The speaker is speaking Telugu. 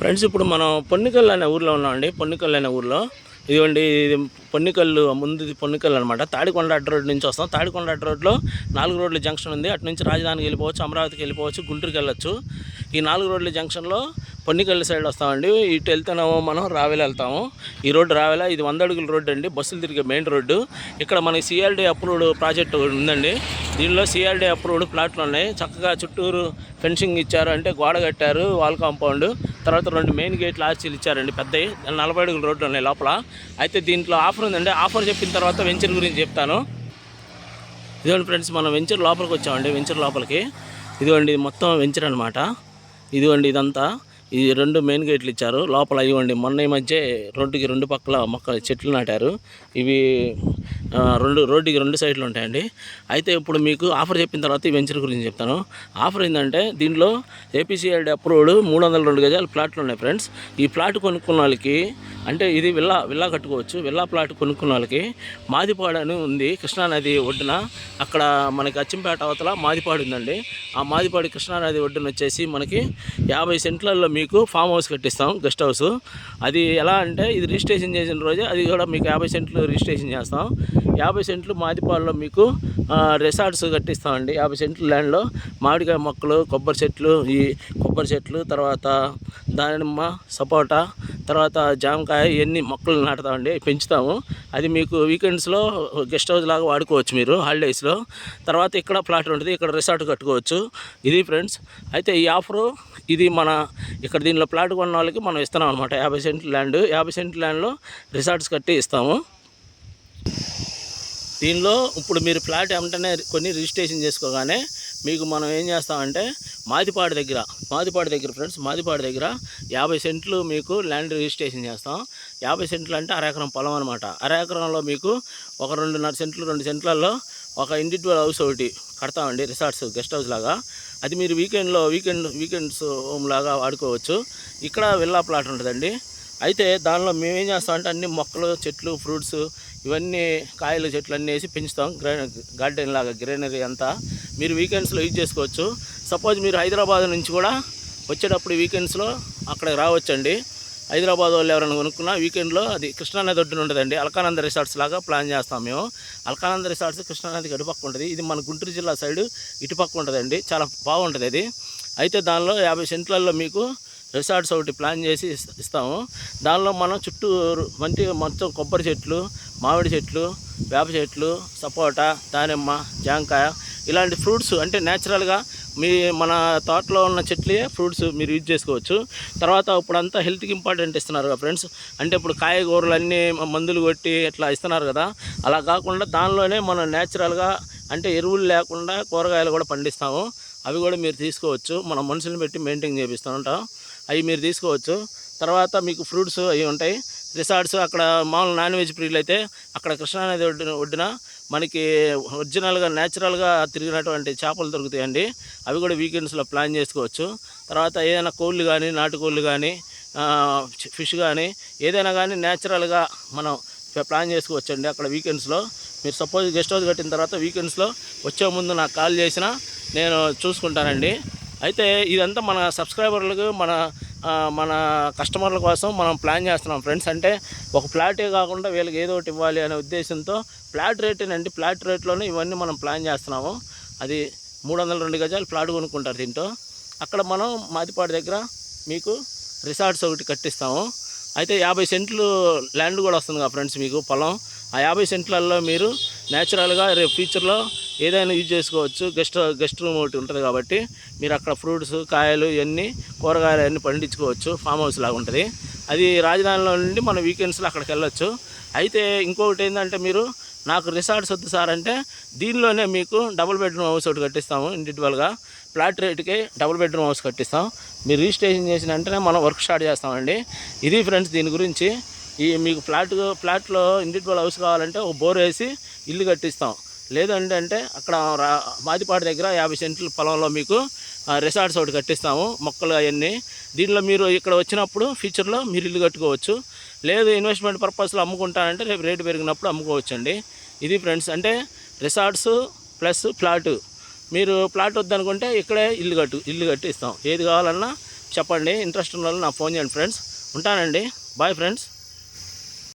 ఫ్రెండ్స్ ఇప్పుడు మనం పొన్నికల్ అనే ఊర్లో ఉన్నామండి. పొన్నికల్ అనే ఊర్లో ఇదిగోండి, ఇది పొన్నికల్లు ముందు పొన్నికల్ అనమాట. తాడికొండ అడ్డ రోడ్ నుంచి వస్తాం. తాడికొండ అడ్డ రోడ్లో 4 రోడ్ల జంక్షన్ ఉంది. అటు నుంచి రాజధానికి వెళ్ళిపోవచ్చు, అమరావతికి వెళ్ళిపోవచ్చు, గుంటూరుకి వెళ్ళొచ్చు. ఈ 4 రోడ్ల జంక్షన్లో పొన్నికల్ సైడ్ వస్తామండి. ఇటు వెళ్తేనేమో మనం రావెల వెళ్తాము. ఈ రోడ్డు రావెల, ఇది 100 అడుగుల రోడ్డు అండి, బస్సులు తిరిగే మెయిన్ రోడ్డు. ఇక్కడ మనకి సిఆర్డీ అప్రూవ్డ్ ప్రాజెక్టు ఉందండి. దీనిలో సిఆర్డీ అప్రూవ్డ్ ప్లాట్లు ఉన్నాయి. చక్కగా చుట్టూరు ఫెన్సింగ్ ఇచ్చారు, అంటే గోడ కట్టారు, వాల్ కాంపౌండ్. తర్వాత 2 మెయిన్ గేట్లు ఆర్చీలు ఇచ్చారండి, పెద్దవి. 40 అడుగుల రోడ్డు ఉన్నాయి లోపల. అయితే దీంట్లో ఆఫర్ ఉందండి. ఆఫర్ చెప్పిన తర్వాత వెంచర్ గురించి చెప్తాను. ఇదిగోండి ఫ్రెండ్స్, మనం వెంచర్ లోపలికి వచ్చామండి. వెంచర్ లోపలికి ఇదిగోండి, మొత్తం వెంచర్ అనమాట. ఇదిగోండి, ఇదంతా ఈ 2 మెయిన్ గేట్లు ఇచ్చారు లోపల. ఇవ్వండి, మొన్న ఈ మధ్య రోడ్డుకి 2 పక్కల మొక్కలు చెట్లు నాటారు. ఇవి రోడ్డుకి 2 సైడ్లు ఉంటాయండి. అయితే ఇప్పుడు మీకు ఆఫర్ చెప్పిన తర్వాత ఈ వెంచర్ గురించి చెప్తాను. ఆఫర్ ఏంటంటే, దీనిలో ఏపీసీఐడి అప్రూవ్డ్ 302 గజాల ప్లాట్లు ఉన్నాయి ఫ్రెండ్స్. ఈ ప్లాట్ కొనుక్కున్న వాళ్ళకి, అంటే ఇది విల్లా కట్టుకోవచ్చు. విల్లా ప్లాట్ కొనుక్కున్న వాళ్ళకి మాదిపాడు అని ఉంది, కృష్ణానది ఒడ్డున. అక్కడ మనకి అచ్చంపేట అవతల మాదిపాడు ఉందండి. ఆ మాదిపాడు కృష్ణానది ఒడ్డున వచ్చేసి మనకి 50 సెంట్లలో మీకు ఫామ్ హౌస్ కట్టిస్తాం, గెస్ట్ హౌస్. అది ఎలా అంటే, ఇది రిజిస్ట్రేషన్ చేసిన రోజే అది కూడా మీకు 50 సెంట్లు రిజిస్ట్రేషన్ చేస్తాం. 50 సెంట్లు మాదిపాడులో మీకు రిసార్ట్స్ కట్టిస్తామండి. 50 సెంట్ల ల్యాండ్లో మామిడికాయ మొక్కలు, కొబ్బరి చెట్లు, తర్వాత దానిమ్మ, సపోటా, తర్వాత జామకాయ, ఇవన్నీ మొక్కలు నాటుతామండి, పెంచుతాము. అది మీకు వీకెండ్స్లో గెస్ట్ హౌస్ లాగా వాడుకోవచ్చు మీరు, హాలిడేస్లో. తర్వాత ఇక్కడ ప్లాట్ ఉంటుంది, ఇక్కడ రిసార్ట్ కట్టుకోవచ్చు. ఇది ఫ్రెండ్స్. అయితే ఈ ఆఫరు ఇది ఇక్కడ దీనిలో ప్లాట్ కొన్న వాళ్ళకి మనం ఇస్తున్నాం అనమాట. 50 సెంట్ల ల్యాండ్, 50 సెంట్ల ల్యాండ్లో రిసార్ట్స్ కట్టి ఇస్తాము. దీనిలో ఇప్పుడు మీరు ఫ్లాట్ ఏమంటేనే కొన్ని రిజిస్ట్రేషన్ చేసుకోగానే మీకు మనం ఏం చేస్తామంటే, మాదిపాడు దగ్గర ఫ్రెండ్స్, మాదిపాడు దగ్గర 50 సెంట్లు మీకు ల్యాండ్ రిజిస్ట్రేషన్ చేస్తాం. 50 సెంట్లు అంటే అరెకరం పొలం అనమాట. అరెకరంలో మీకు ఒక 2.5 సెంట్లు, 2 సెంట్లలో ఒక ఇండివిజువల్ హౌస్ ఒకటి కడతామండి, రిసార్ట్స్, గెస్ట్ హౌస్ లాగా. అది మీరు వీకెండ్స్ హోమ్ లాగా వాడుకోవచ్చు. ఇక్కడ విల్లా ప్లాట్ ఉంటుందండి. అయితే దానిలో మేమేం చేస్తామంటే, అన్ని మొక్కలు, చెట్లు, ఫ్రూట్స్, ఇవన్నీ కాయలు, చెట్లు అన్నీ వేసి పెంచుతాం. గార్డెన్ లాగా గ్రీనరీ అంతా మీరు వీకెండ్స్లో యూజ్ చేసుకోవచ్చు. సపోజ్ మీరు హైదరాబాద్ నుంచి కూడా వచ్చేటప్పుడు వీకెండ్స్లో అక్కడికి రావచ్చండి. హైదరాబాద్ వాళ్ళు ఎవరైనా కొనుక్కున్నా వీకెండ్లో అది కృష్ణానది ఒడ్డున ఉంటుందండి. అల్కానంద రిసార్ట్స్ లాగా ప్లాన్ చేస్తాం మేము. అల్కానంద రిసార్ట్స్ కృష్ణానదికి అటుపక్క ఉంటుంది. ఇది మన గుంటూరు జిల్లా సైడు ఇటుపక్క ఉంటుందండి, చాలా బాగుంటుంది అది. అయితే దానిలో 50 సెంట్లలో మీకు రిసార్ట్స్ ఒకటి ప్లాన్ చేసి ఇస్తాము. దానిలో మనం చుట్టూ మొత్తం కొబ్బరి చెట్లు, మామిడి చెట్లు, వేప చెట్లు, సపోటా, దానిమ్మ, జాంకాయ, ఇలాంటి ఫ్రూట్స్, అంటే న్యాచురల్గా మన తోటలో ఉన్న చెట్లే ఫ్రూట్స్ మీరు యూజ్ చేసుకోవచ్చు. తర్వాత ఇప్పుడంతా హెల్త్కి ఇంపార్టెంట్ ఇస్తున్నారు కదా ఫ్రెండ్స్. అంటే ఇప్పుడు కాయగూరలు అన్నీ మందులు కొట్టి ఇట్లా ఇస్తున్నారు కదా, అలా కాకుండా దానిలోనే మనం న్యాచురల్గా, అంటే ఎరువులు లేకుండా కూరగాయలు కూడా పండిస్తాము. అవి కూడా మీరు తీసుకోవచ్చు. మనం మనుషులను పెట్టి మెయింటైన్ చేపిస్తూ ఉంటాం. అవి మీరు తీసుకోవచ్చు. తర్వాత మీకు ఫ్రూట్స్ అవి ఉంటాయి. రిసార్ట్స్ అక్కడ మామూలు నాన్ వెజ్ ప్రియులు అయితే అక్కడ కృష్ణానది ఒడ్డున మనకి ఒరిజినల్గా న్యాచురల్గా తిరిగినటువంటి చేపలు దొరుకుతాయండి. అవి కూడా వీకెండ్స్లో ప్లాన్ చేసుకోవచ్చు. తర్వాత ఏదైనా కోళ్ళు కానీ, నాటుకోళ్ళు కానీ, ఫిష్ కానీ, ఏదైనా కానీ న్యాచురల్గా మనం ప్లాన్ చేసుకోవచ్చు అండి అక్కడ వీకెండ్స్లో. మీరు సపోజ్ గెస్ట్ హౌస్ కట్టిన తర్వాత వీకెండ్స్లో వచ్చే ముందు నాకు కాల్ చేసినా నేను చూసుకుంటానండి. అయితే ఇదంతా మన సబ్స్క్రైబర్లకు, మన కస్టమర్ల కోసం మనం ప్లాన్ చేస్తున్నాం ఫ్రెండ్స్. అంటే ఒక ఫ్లాటే కాకుండా వీళ్ళకి ఏదో ఒకటి ఇవ్వాలి అనే ఉద్దేశంతో ఫ్లాట్ రేటేనండి. ఫ్లాట్ రేట్లోనే ఇవన్నీ మనం ప్లాన్ చేస్తున్నాము. అది 302 గజాలు ఫ్లాట్ కొనుక్కుంటారు దీంట్లో. అక్కడ మనం మాదిపాడు దగ్గర మీకు రిసార్ట్స్ ఒకటి కట్టిస్తాము. అయితే 50 సెంట్లు ల్యాండ్ కూడా వస్తుంది కదా ఫ్రెండ్స్ మీకు పొలం. ఆ 50 సెంట్లలో మీరు న్యాచురల్గా రేపు ఫ్యూచర్లో ఏదైనా యూజ్ చేసుకోవచ్చు. గెస్ట్ రూమ్ ఒకటి ఉంటుంది కాబట్టి మీరు అక్కడ ఫ్రూట్స్, కాయలు, ఇవన్నీ కూరగాయలు అన్నీ పండించుకోవచ్చు. ఫామ్ హౌస్ లాగా ఉంటుంది అది. రాజధానిలో నుండి మన వీకెండ్స్లో అక్కడికి వెళ్ళొచ్చు. అయితే ఇంకొకటి ఏంటంటే, మీరు నాకు రిసార్ట్స్ వద్దు సార్ అంటే దీనిలోనే మీకు డబుల్ బెడ్రూమ్ హౌస్ ఒకటి కట్టిస్తాము. ఇండివిజువల్గా ఫ్లాట్ రేటుకి డబుల్ బెడ్రూమ్ హౌస్ కట్టిస్తాం. మీరు రిజిస్ట్రేషన్ చేసిన వెంటనే మనం వర్క్ స్టార్ట్ చేస్తామండి. ఇది ఫ్రెండ్స్ దీని గురించి. మీకు ఫ్లాట్లో ఇండివిజువల్ హౌస్ కావాలంటే ఒక బోర్ వేసి ఇల్లు కట్టిస్తాం. లేదంటే అక్కడ మాదిపాడు దగ్గర 50 సెంట్ల పొలంలో మీకు రిసార్ట్స్ ఒకటి కట్టిస్తాము, మొక్కలు అవన్నీ. దీనిలో మీరు ఇక్కడ వచ్చినప్పుడు ఫ్యూచర్లో మీరు ఇల్లు కట్టుకోవచ్చు. లేదు ఇన్వెస్ట్మెంట్ పర్పస్లో అమ్ముకుంటానంటే రేపు రేటు పెరిగినప్పుడు అమ్ముకోవచ్చు అండి. ఇది ఫ్రెండ్స్. అంటే రిసార్ట్స్ ప్లస్ ఫ్లాటు. మీరు ప్లాట్ వద్దనుకుంటే ఇక్కడే ఇల్లు కట్టి ఇస్తాం. ఏది కావాలన్నా చెప్పండి. ఇంట్రెస్ట్ ఉన్న వాళ్ళు నాకు ఫోన్ చేయండి ఫ్రెండ్స్. ఉంటానండి. Bye friends.